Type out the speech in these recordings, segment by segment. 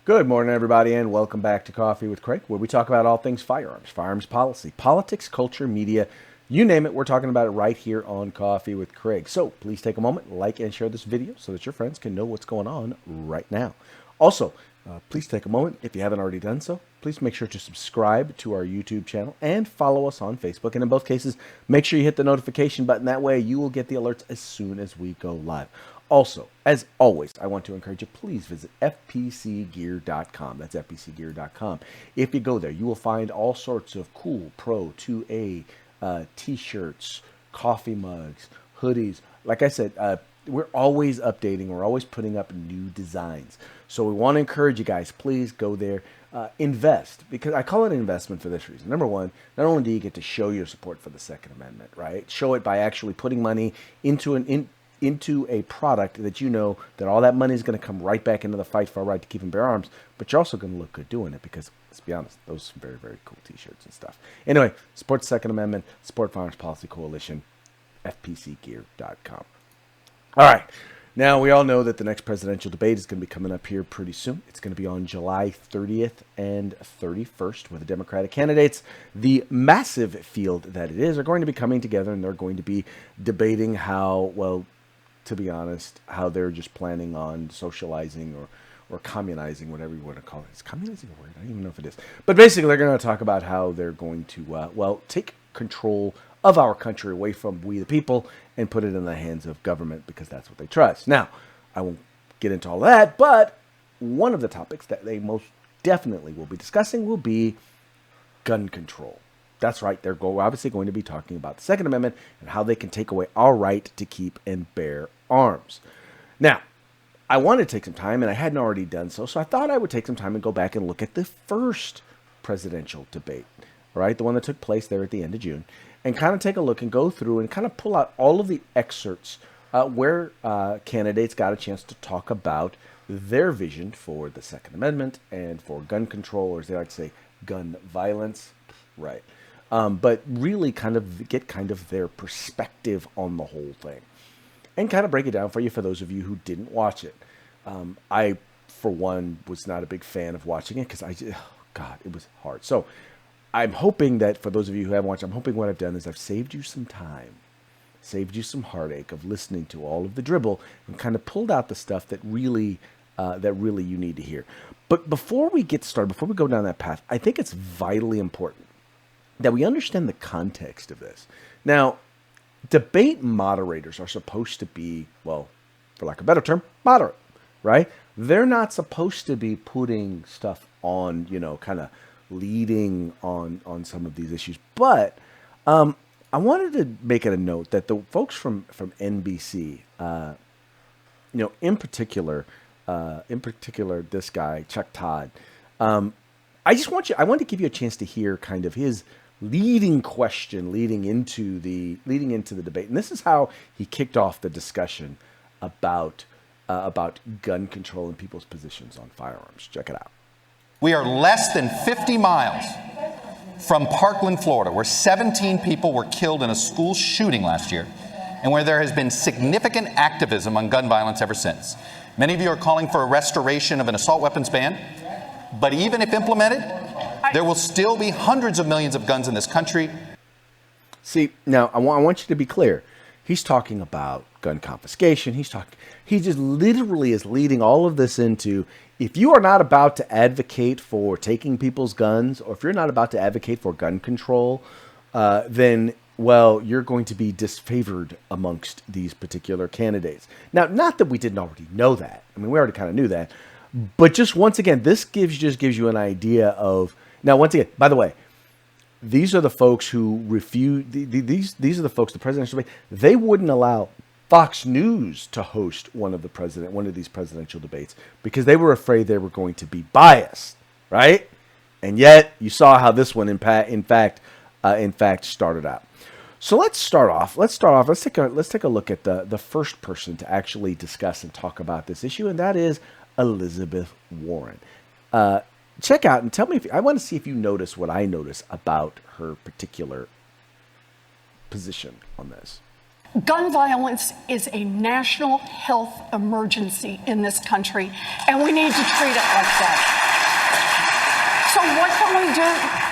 Good morning, everybody, and welcome back to Coffee with Craig, where we talk about all things firearms, firearms policy, politics, culture, media, you name it. We're talking about it right here on Coffee with Craig. So please take a moment, like and share this video so that your friends can know what's going on right now. Also, please take a moment, if you haven't already done so, please make sure to subscribe to our YouTube channel and follow us on Facebook. And in both cases, make sure you hit the notification button. That way you will get the alerts as soon as we go live. Also, as always, I want to encourage you, please visit fpcgear.com. That's fpcgear.com. If you go there, you will find all sorts of cool Pro 2A t-shirts, coffee mugs, hoodies. Like I said, we're always updating. We're always putting up new designs. So we want to encourage you guys, please go there, invest, because I call it an investment for this reason. Number one, not only do you get to show your support for the Second Amendment, right? Show it by actually putting money into a product that you know that all that money is going to come right back into the fight for our right to keep and bear arms, but you're also going to look good doing it because, let's be honest, those are very, very cool t-shirts and stuff. Anyway, support the Second Amendment, support Firearms Policy Coalition, fpcgear.com. All right. Now, we all know that the next presidential debate is going to be coming up here pretty soon. It's going to be on July 30th and 31st, where the Democratic candidates, the massive field that it is, are going to be coming together, and they're going to be debating how, well, to be honest, how they're just planning on socializing or communizing, whatever you want to call it. Is communizing a word? I don't even know if it is. But basically, they're going to talk about how they're going to, well, take control of our country away from we the people and put it in the hands of government because that's what they trust. Now, I won't get into all that, but one of the topics that they most definitely will be discussing will be gun control. That's right. They're obviously going to be talking about the Second Amendment and how they can take away our right to keep and bear arms. Now, I wanted to take some time, and I hadn't already done so, so I thought I would take some time and go back and look at the first presidential debate, all right, the one that took place there at the end of June, and kind of take a look and go through and kind of pull out all of the excerpts where candidates got a chance to talk about their vision for the Second Amendment and for gun control, or as they like to say, gun violence, right? But really kind of get kind of their perspective on the whole thing and kind of break it down for you for those of you who didn't watch it. I, for one, was not a big fan of watching it because God, it was hard. So I'm hoping that for those of you who haven't watched, I'm hoping what I've done is I've saved you some time, saved you some heartache of listening to all of the dribble and kind of pulled out the stuff that really you need to hear. But before we get started, before we go down that path, I think it's vitally important that we understand the context of this. Now, debate moderators are supposed to be, well, for lack of a better term, moderate, right? They're not supposed to be putting stuff on, kind of leading on some of these issues. But I wanted to make it a note that the folks from NBC, in particular, this guy, Chuck Todd, I want to give you a chance to hear kind of his leading question leading into the debate. And this is how he kicked off the discussion about gun control and people's positions on firearms. Check it out. We are less than 50 miles from Parkland, Florida, where 17 people were killed in a school shooting last year, and where there has been significant activism on gun violence ever since. Many of you are calling for a restoration of an assault weapons ban, but even if implemented, there will still be hundreds of millions of guns in this country. See, now I want you to be clear. He's talking about gun confiscation. He just literally is leading all of this into, if you are not about to advocate for taking people's guns, or if you're not about to advocate for gun control, then, well, you're going to be disfavored amongst these particular candidates. Now, not that we didn't already know that. I mean, we already kind of knew that. But just once again, this gives you an idea of, now, once again, by the way, these are the folks who refuse, these are the folks, the presidential debate, they wouldn't allow Fox News to host one of these presidential debates because they were afraid they were going to be biased, right? And yet you saw how this one in fact started out. So let's start off. Let's take a look at the first person to actually discuss and talk about this issue, and that is Elizabeth Warren. Check out and tell me I want to see if you notice what I notice about her particular position on this. Gun violence is a national health emergency in this country, and we need to treat it like that. So what can we do?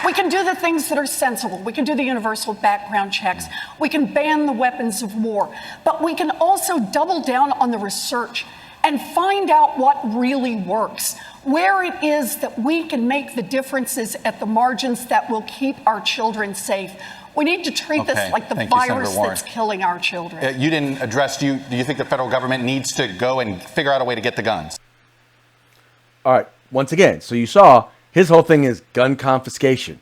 We can do the things that are sensible. We can do the universal background checks. We can ban the weapons of war. But we can also double down on the research and find out what really works, where it is that we can make the differences at the margins that will keep our children safe. We need to treat this like the virus that's killing our children. You didn't address, do you think the federal government needs to go and figure out a way to get the guns? All right, once again, so you saw his whole thing is gun confiscation.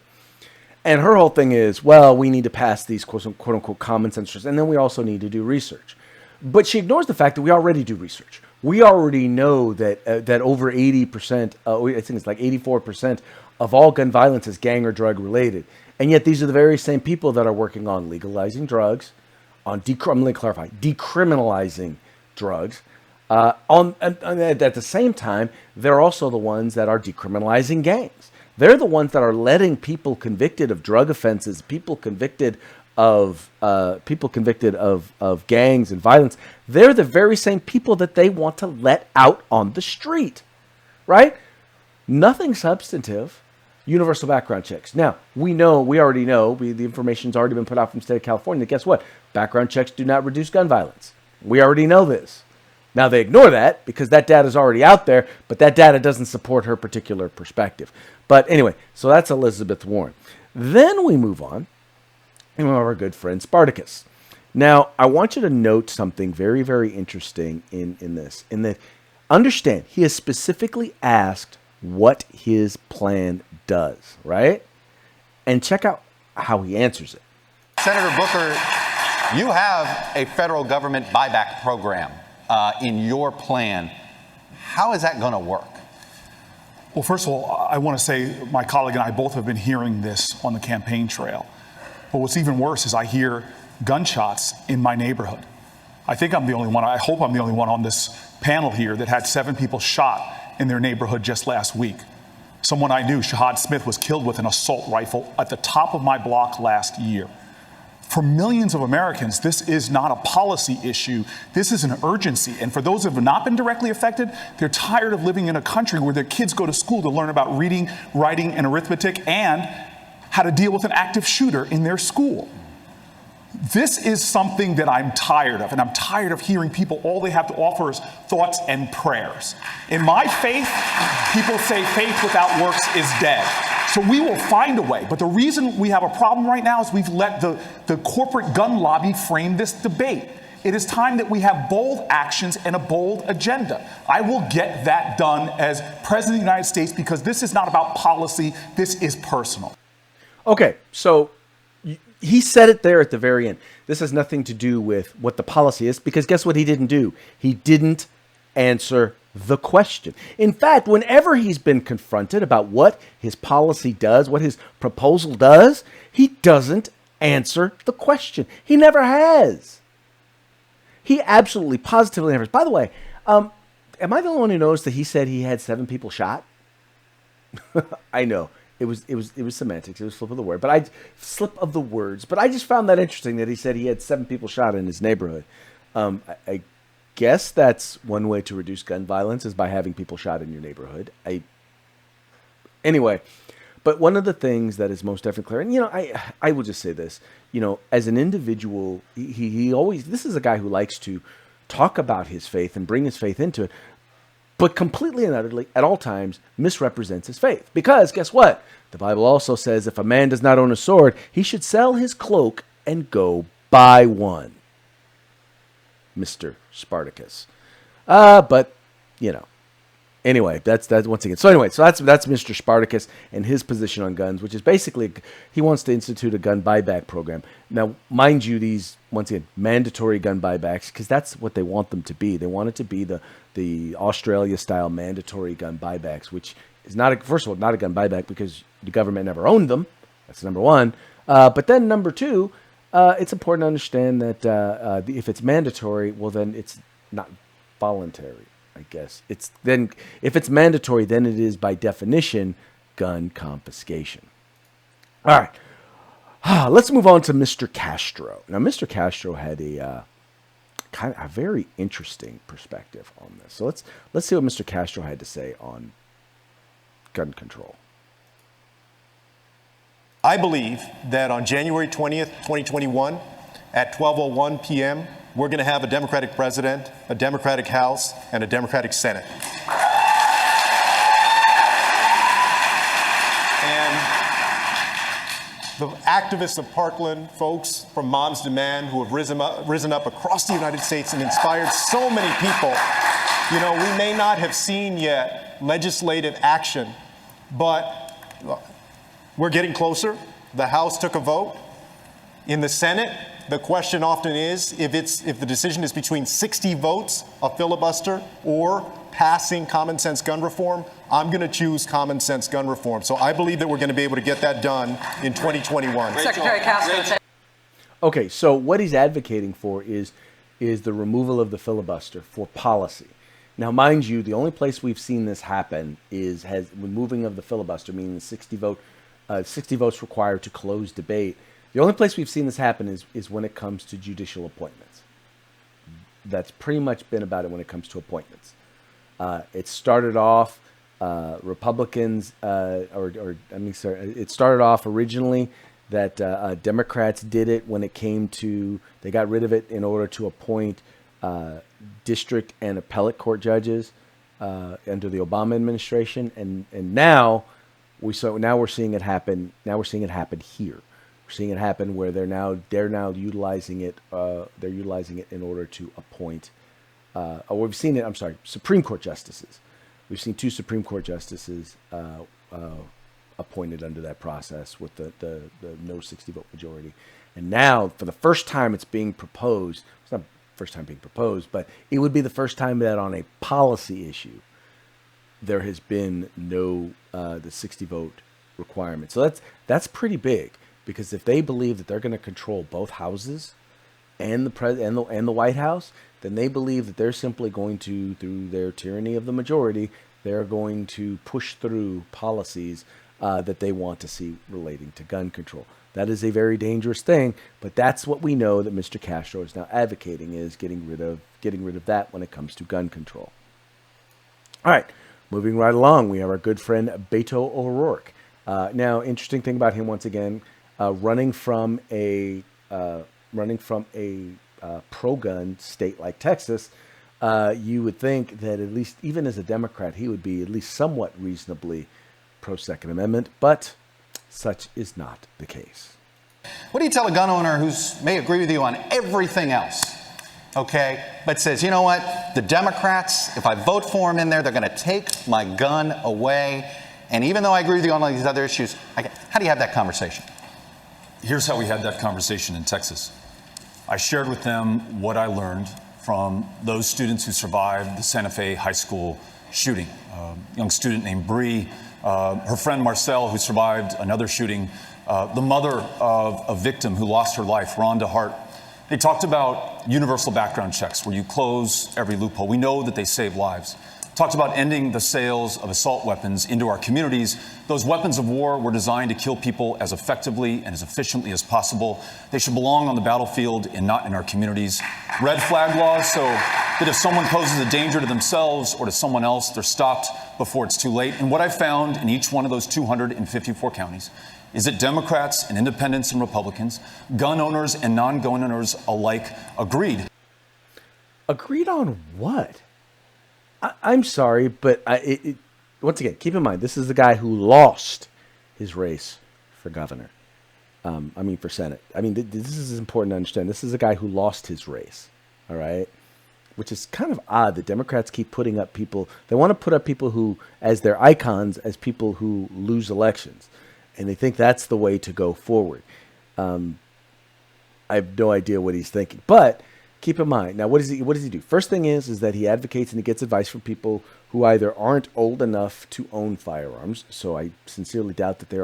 And her whole thing is, well, we need to pass these quote-unquote common sense laws, and then we also need to do research. But she ignores the fact that we already do research. We already know that that over 80%, I think it's like 84% of all gun violence is gang or drug related. And yet these are the very same people that are working on legalizing drugs, on decriminalizing drugs. And at the same time, they're also the ones that are decriminalizing gangs. They're the ones that are letting people convicted of drug offenses, people convicted of gangs and violence. They're the very same people that they want to let out on the street, right? Nothing substantive. Universal background checks. Now, we already know, the information's already been put out from the state of California. Guess what? Background checks do not reduce gun violence. We already know this. Now, they ignore that because that data is already out there, but that data doesn't support her particular perspective. But anyway, so that's Elizabeth Warren. Then we move on, and we have our good friend Spartacus. Now, I want you to note something very, very interesting in this, in that, understand, he has specifically asked what his plan does, right? And check out how he answers it. Senator Booker, you have a federal government buyback program in your plan. How is that going to work? Well, first of all, I want to say my colleague and I both have been hearing this on the campaign trail. But what's even worse is I hear gunshots in my neighborhood. I think I'm the only one, I hope I'm the only one on this panel here that had 7 people shot in their neighborhood just last week. Someone I knew, Shahad Smith, was killed with an assault rifle at the top of my block last year. For millions of Americans, this is not a policy issue. This is an urgency. And for those who have not been directly affected, they're tired of living in a country where their kids go to school to learn about reading, writing, and arithmetic, and how to deal with an active shooter in their school. This is something that I'm tired of, and I'm tired of hearing people, all they have to offer is thoughts and prayers. In my faith, people say faith without works is dead. So we will find a way. But the reason we have a problem right now is we've let the corporate gun lobby frame this debate. It is time that we have bold actions and a bold agenda. I will get that done as President of the United States because this is not about policy, this is personal. Okay, so he said it there at the very end. This has nothing to do with what the policy is, because guess what he didn't do? He didn't answer the question. In fact, whenever he's been confronted about what his policy does, what his proposal does, he doesn't answer the question. He never has. He absolutely, positively never has. By the way, am I the only one who knows that he said he had 7 people shot? I know. It was semantics. It was slip of the words. But I just found that interesting that he said he had 7 people shot in his neighborhood. I guess that's one way to reduce gun violence is by having people shot in your neighborhood. Anyway, but one of the things that is most definitely clear, and I will just say this, as an individual, he always, this is a guy who likes to talk about his faith and bring his faith into it, but completely and utterly, at all times, misrepresents his faith. Because guess what? The Bible also says if a man does not own a sword, he should sell his cloak and go buy one. Mr. Spartacus. But, anyway, that's once again. So anyway, so that's Mr. Spartacus and his position on guns, which is basically he wants to institute a gun buyback program. Now, mind you, these, once again, mandatory gun buybacks, because that's what they want them to be. They want it to be the Australia-style mandatory gun buybacks, which is not, first of all, not a gun buyback because the government never owned them. That's number one. But then number two, it's important to understand that if it's mandatory, well, then it's not voluntary, I guess. If it's mandatory, then it is by definition gun confiscation. All right. Let's move on to Mr. Castro. Now, Mr. Castro had kind of a very interesting perspective on this. So let's see what Mr. Castro had to say on gun control. I believe that on January 20th, 2021, at 12:01 p.m., we're going to have a Democratic president, a Democratic House, and a Democratic Senate. And the activists of Parkland, folks from Moms Demand, who have risen up across the United States and inspired so many people. You know, we may not have seen yet legislative action, but we're getting closer. The House took a vote. In the Senate, the question often is if the decision is between 60 votes, a filibuster, or passing common sense gun reform, I'm going to choose common sense gun reform. So I believe that we're going to be able to get that done in 2021. Secretary Castro. Okay, so what he's advocating for is the removal of the filibuster for policy. Now, mind you, the only place we've seen this happen is removing of the filibuster, meaning 60 votes required to close debate. The only place we've seen this happen is when it comes to judicial appointments. That's pretty much been about it when it comes to appointments. It started off Republicans, it started off originally that Democrats did it when it came to, they got rid of it in order to appoint district and appellate court judges under the Obama administration, and now we're seeing it happen. Now we're seeing it happen here. We're seeing it happen where they're now utilizing it. They're utilizing it in order to appoint. We've seen it. I'm sorry, Supreme Court justices. We've seen 2 Supreme Court justices appointed under that process with the no 60 vote majority, and now for the first time it's being proposed. It's not the first time being proposed, but it would be the first time that on a policy issue there has been no the 60 vote requirement. So that's pretty big, because if they believe that they're going to control both houses and the White House, then they believe that they're simply going to, through their tyranny of the majority, they're going to push through policies that they want to see relating to gun control. That is a very dangerous thing, but that's what we know that Mr. Castro is now advocating, is getting rid of that when it comes to gun control. All right, moving right along, we have our good friend Beto O'Rourke. Now, interesting thing about him, once again, running from a pro-gun state like Texas, you would think that at least, even as a Democrat, he would be at least somewhat reasonably pro-Second Amendment, but such is not the case. What do you tell a gun owner who may agree with you on everything else, okay, but says, you know what, the Democrats, if I vote for them in there, they're going to take my gun away, and even though I agree with you on all these other issues, how do you have that conversation? Here's how we had that conversation in Texas. I shared with them what I learned from those students who survived the Santa Fe High School shooting. A young student named Bree, her friend Marcel, who survived another shooting, the mother of a victim who lost her life, Rhonda Hart. They talked about universal background checks where you close every loophole. We know that they save lives. Talked about ending the sales of assault weapons into our communities. Those weapons of war were designed to kill people as effectively and as efficiently as possible. They should belong on the battlefield and not in our communities. Red flag laws, so that if someone poses a danger to themselves or to someone else, they're stopped before it's too late. And what I found in each one of those 254 counties is that Democrats and independents and Republicans, gun owners and non-gun owners alike, agreed. Agreed on what? I'm sorry, but once again, keep in mind, this is the guy who lost his race for governor. For Senate. This is important to understand. This is a guy who lost his race, all right? Which is kind of odd that Democrats keep putting up people. They want to put up people who, as their icons, as people who lose elections. And they think that's the way to go forward. I have no idea what he's thinking. But keep in mind, now what does he do? First thing is that he advocates and he gets advice from people who either aren't old enough to own firearms, so I sincerely doubt that they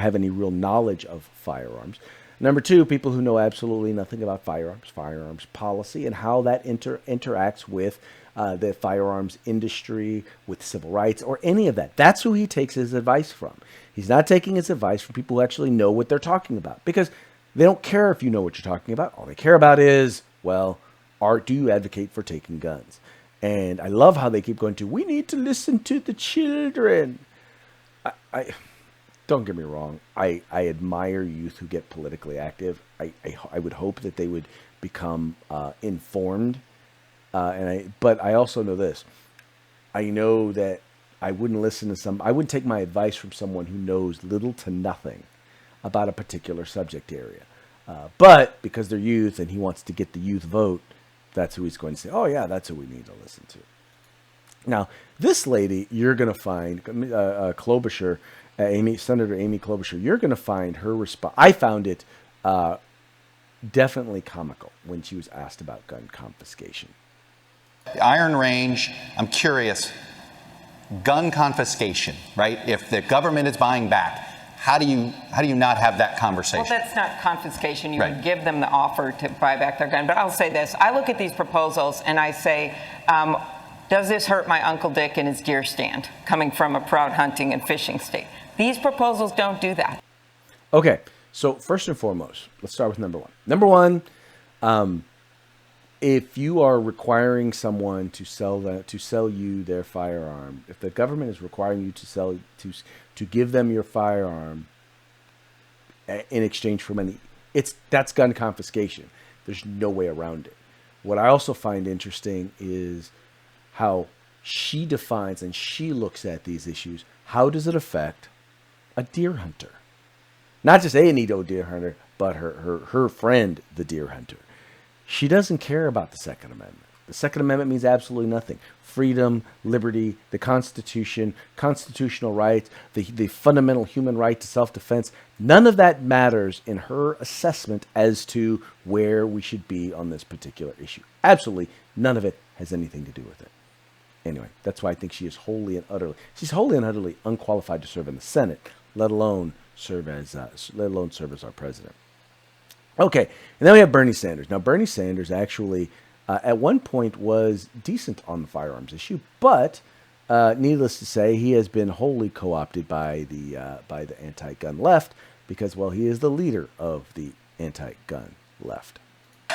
have any real knowledge of firearms. Number 2, people who know absolutely nothing about firearms policy, and how that interacts with the firearms industry, with civil rights, or any of that. That's who he takes his advice from. He's not taking his advice from people who actually know what they're talking about, because they don't care if you know what you're talking about. All they care about is, well, do you advocate for taking guns? And I love how they keep going to, we need to listen to the children. I don't get me wrong. I admire youth who get politically active. I would hope that they would become informed. But I also know this. I know that I wouldn't take my advice from someone who knows little to nothing about a particular subject area. But because they're youth and he wants to get the youth vote, that's who he's going to say, oh yeah, that's who we need to listen to. Now, this lady, you're going to find, Klobuchar, Senator Amy Klobuchar, you're going to find her response. I found it definitely comical when she was asked about gun confiscation. The Iron Range, I'm curious, gun confiscation, right? If the government is buying back, how do you not have that conversation? Well, that's not confiscation. You Right. would give them the offer to buy back their gun. But I'll say this. I look at these proposals and I say, does this hurt my Uncle Dick in his deer stand, coming from a proud hunting and fishing state? These proposals don't do that. Okay, so first and foremost, let's start with number one. Number one, if you are requiring someone to sell you their firearm, if the government is requiring you to give them your firearm in exchange for money, that's gun confiscation. There's no way around it. What I also find interesting is how she defines and she looks at these issues. How does it affect a deer hunter? Not just any deer hunter, but her friend, the deer hunter. She doesn't care about the Second Amendment. The Second Amendment means absolutely nothing. Freedom, liberty, the Constitution, constitutional rights, the fundamental human right to self-defense. None of that matters in her assessment as to where we should be on this particular issue. Absolutely none of it has anything to do with it. Anyway, that's why I think she's wholly and utterly unqualified to serve in the Senate, let alone serve as our president. Okay, and then we have Bernie Sanders. Now, Bernie Sanders actually, at one point, was decent on the firearms issue, but needless to say, he has been wholly co-opted by the anti-gun left because, well, he is the leader of the anti-gun left.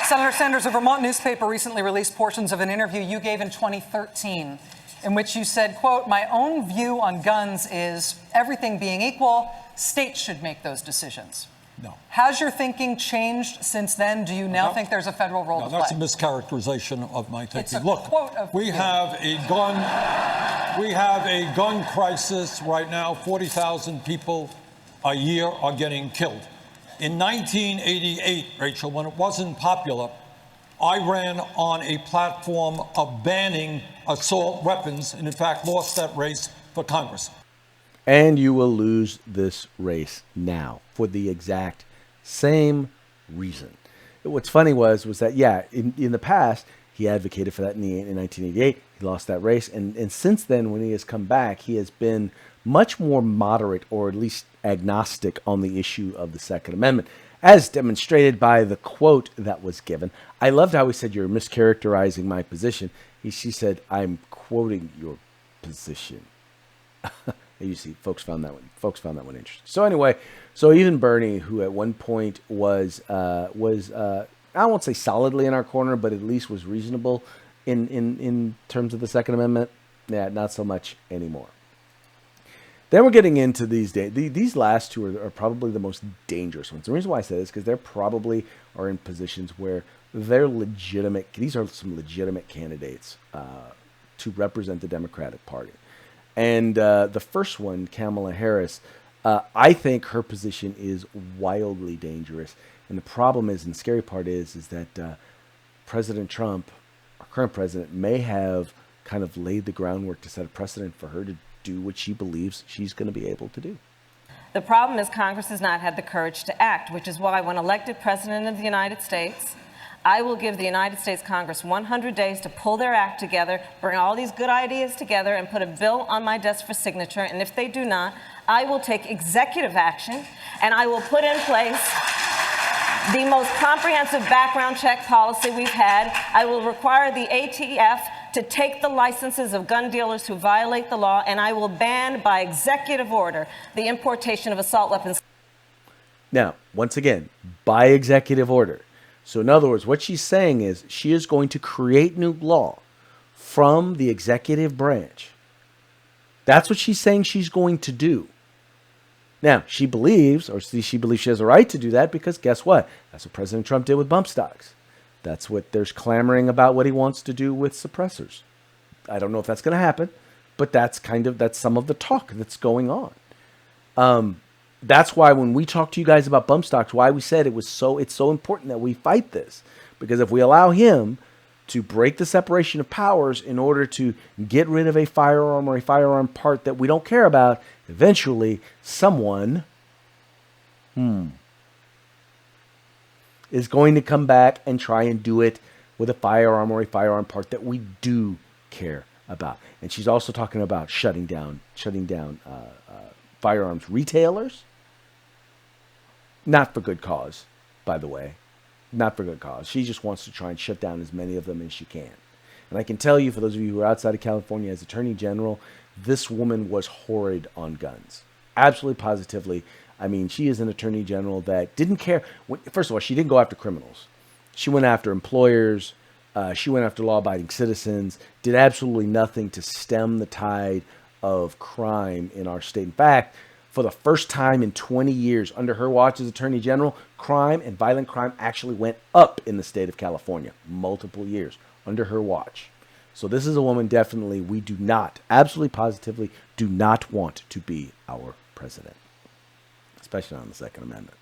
Senator Sanders, a Vermont newspaper recently released portions of an interview you gave in 2013 in which you said, quote, "My own view on guns is everything being equal, states should make those decisions." No. Has your thinking changed since then? Do you now think there's a federal role to play? That's a mischaracterization of my thinking. It's a Look, quote of we you. have a gun crisis right now. 40,000 people a year are getting killed. In 1988, Rachel, when it wasn't popular, I ran on a platform of banning assault weapons and, in fact, lost that race for Congress. And you will lose this race now for the exact same reason. What's funny was that, yeah, in the past, he advocated for that in 1988. He lost that race. And since then, when he has come back, he has been much more moderate, or at least agnostic, on the issue of the Second Amendment, as demonstrated by the quote that was given. I loved how he said, "You're mischaracterizing my position." She said, "I'm quoting your position." You see, folks found that one interesting. So anyway, so even Bernie, who at one point was I won't say solidly in our corner, but at least was reasonable in terms of the Second Amendment, yeah, not so much anymore. Then we're getting into these last two are probably the most dangerous ones. The reason why I say this is because they're probably are in positions where they're legitimate. These are some legitimate candidates to represent the Democratic Party. And the first one, Kamala Harris, I think her position is wildly dangerous. And the problem is, and the scary part is that President Trump, our current president, may have kind of laid the groundwork to set a precedent for her to do what she believes she's going to be able to do. The problem is Congress has not had the courage to act, which is why when elected President of the United States, I will give the United States Congress 100 days to pull their act together, bring all these good ideas together, and put a bill on my desk for signature. And if they do not, I will take executive action, and I will put in place the most comprehensive background check policy we've had. I will require the ATF to take the licenses of gun dealers who violate the law, and I will ban by executive order the importation of assault weapons. Now, once again, by executive order. So in other words, what she's saying is she is going to create new law from the executive branch. That's what she's saying she's going to do. Now, she believes she has a right to do that because guess what? That's what President Trump did with bump stocks. That's what there's clamoring about what he wants to do with suppressors. I don't know if that's going to happen, but that's some of the talk that's going on. That's why when we talk to you guys about bump stocks, why we said it's so important that we fight this. Because if we allow him to break the separation of powers in order to get rid of a firearm or a firearm part that we don't care about, eventually someone is going to come back and try and do it with a firearm or a firearm part that we do care about. And she's also talking about shutting down firearms retailers. Not for good cause, by the way. Not for good cause. She just wants to try and shut down as many of them as she can. And I can tell you, for those of you who are outside of California, as Attorney General, this woman was horrid on guns. Absolutely, positively. I mean, she is an Attorney General that didn't care. First of all, she didn't go after criminals. She went after employers. She went after law-abiding citizens. Did absolutely nothing to stem the tide of crime in our state. In fact, for the first time in 20 years, under her watch as Attorney General, crime and violent crime actually went up in the state of California. Multiple years under her watch. So this is a woman definitely we do not, absolutely positively, do not want to be our president. Especially on the Second Amendment.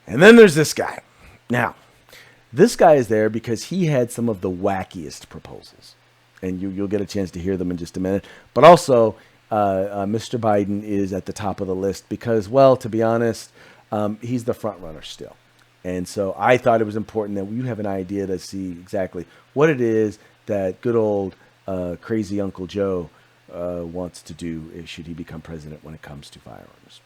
And then there's this guy. Now, this guy is there because he had some of the wackiest proposals. And you'll get a chance to hear them in just a minute. But also, Mr. Biden is at the top of the list because, well, to be honest, he's the front runner still. And so I thought it was important that you have an idea to see exactly what it is that good old crazy Uncle Joe wants to do should he become president when it comes to firearms.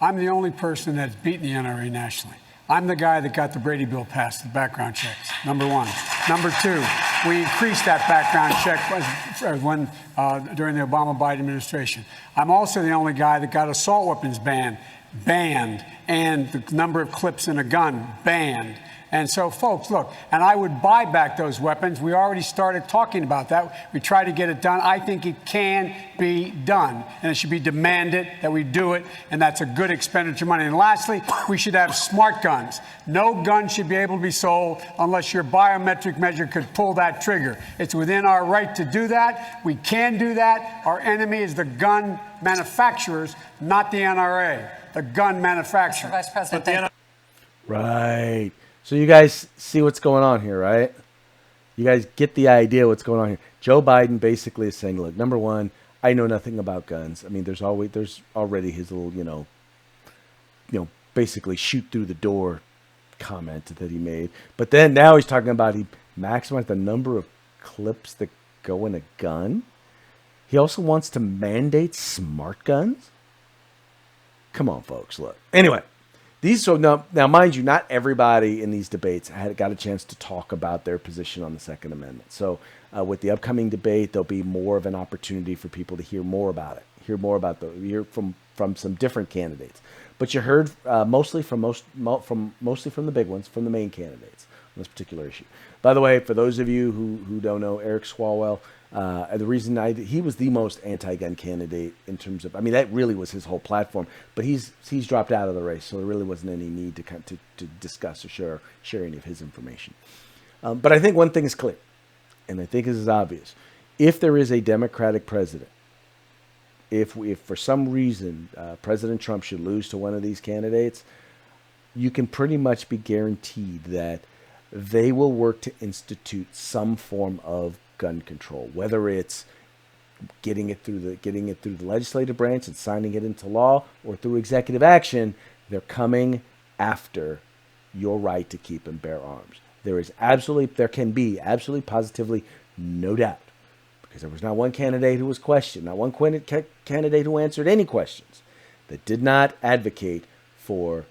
I'm the only person that's beaten the NRA nationally. I'm the guy that got the Brady bill passed, the background checks, number one. Number two, we increased that background check during the Obama-Biden administration. I'm also the only guy that got assault weapons banned, and the number of clips in a gun banned. And so, folks, look, and I would buy back those weapons. We already started talking about that. We tried to get it done. I think it can be done, and it should be demanded that we do it, and that's a good expenditure of money. And lastly, we should have smart guns. No gun should be able to be sold unless your biometric measure could pull that trigger. It's within our right to do that. We can do that. Our enemy is the gun manufacturers, not the NRA. The gun manufacturer. Mr. Vice President, Right. So you guys see what's going on here, right? You guys get the idea what's going on here. Joe Biden basically is saying, look, number one, I know nothing about guns. I mean, there's already his little, basically shoot through the door comment that he made. But then now he's talking about he maximized the number of clips that go in a gun. He also wants to mandate smart guns. Come on, folks, look. Anyway. Now, mind you, not everybody in these debates got a chance to talk about their position on the Second Amendment. So with the upcoming debate, there'll be more of an opportunity for people to hear more about it, hear from some different candidates. But you heard mostly from the big ones, from the main candidates on this particular issue. By the way, for those of you who don't know, Eric Swalwell, the reason he was the most anti-gun candidate in terms of, that really was his whole platform, but he's dropped out of the race, so there really wasn't any need to discuss or share any of his information. But I think one thing is clear, and I think this is obvious. If there is a Democratic president, if for some reason President Trump should lose to one of these candidates, you can pretty much be guaranteed that they will work to institute some form of gun control, whether it's getting it through the legislative branch and signing it into law or through executive action. They're coming after your right to keep and bear arms. There can be absolutely positively no doubt, because there was not one candidate who was questioned, not one candidate who answered any questions that did not advocate for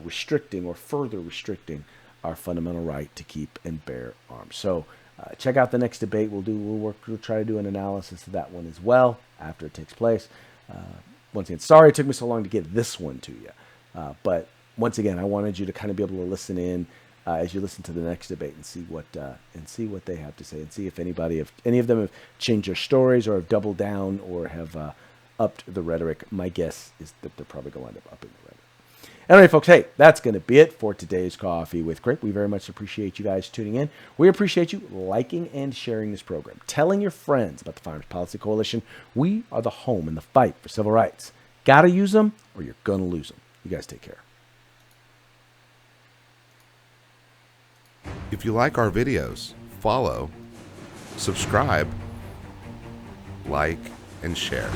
restricting or further restricting our fundamental right to keep and bear arms. So check out the next debate. We'll try to do an analysis of that one as well after it takes place. Once again, sorry it took me so long to get this one to you, but once again, I wanted you to kind of be able to listen in as you listen to the next debate and see what they have to say, and see if any of them have changed their stories or have doubled down or have upped the rhetoric. My guess is that they're probably going to wind up upping the rhetoric. Anyway, folks, hey, that's going to be it for today's Coffee with Craig. We very much appreciate you guys tuning in. We appreciate you liking and sharing this program, telling your friends about the Firearms Policy Coalition. We are the home in the fight for civil rights. Got to use them or you're going to lose them. You guys take care. If you like our videos, follow, subscribe, like, and share.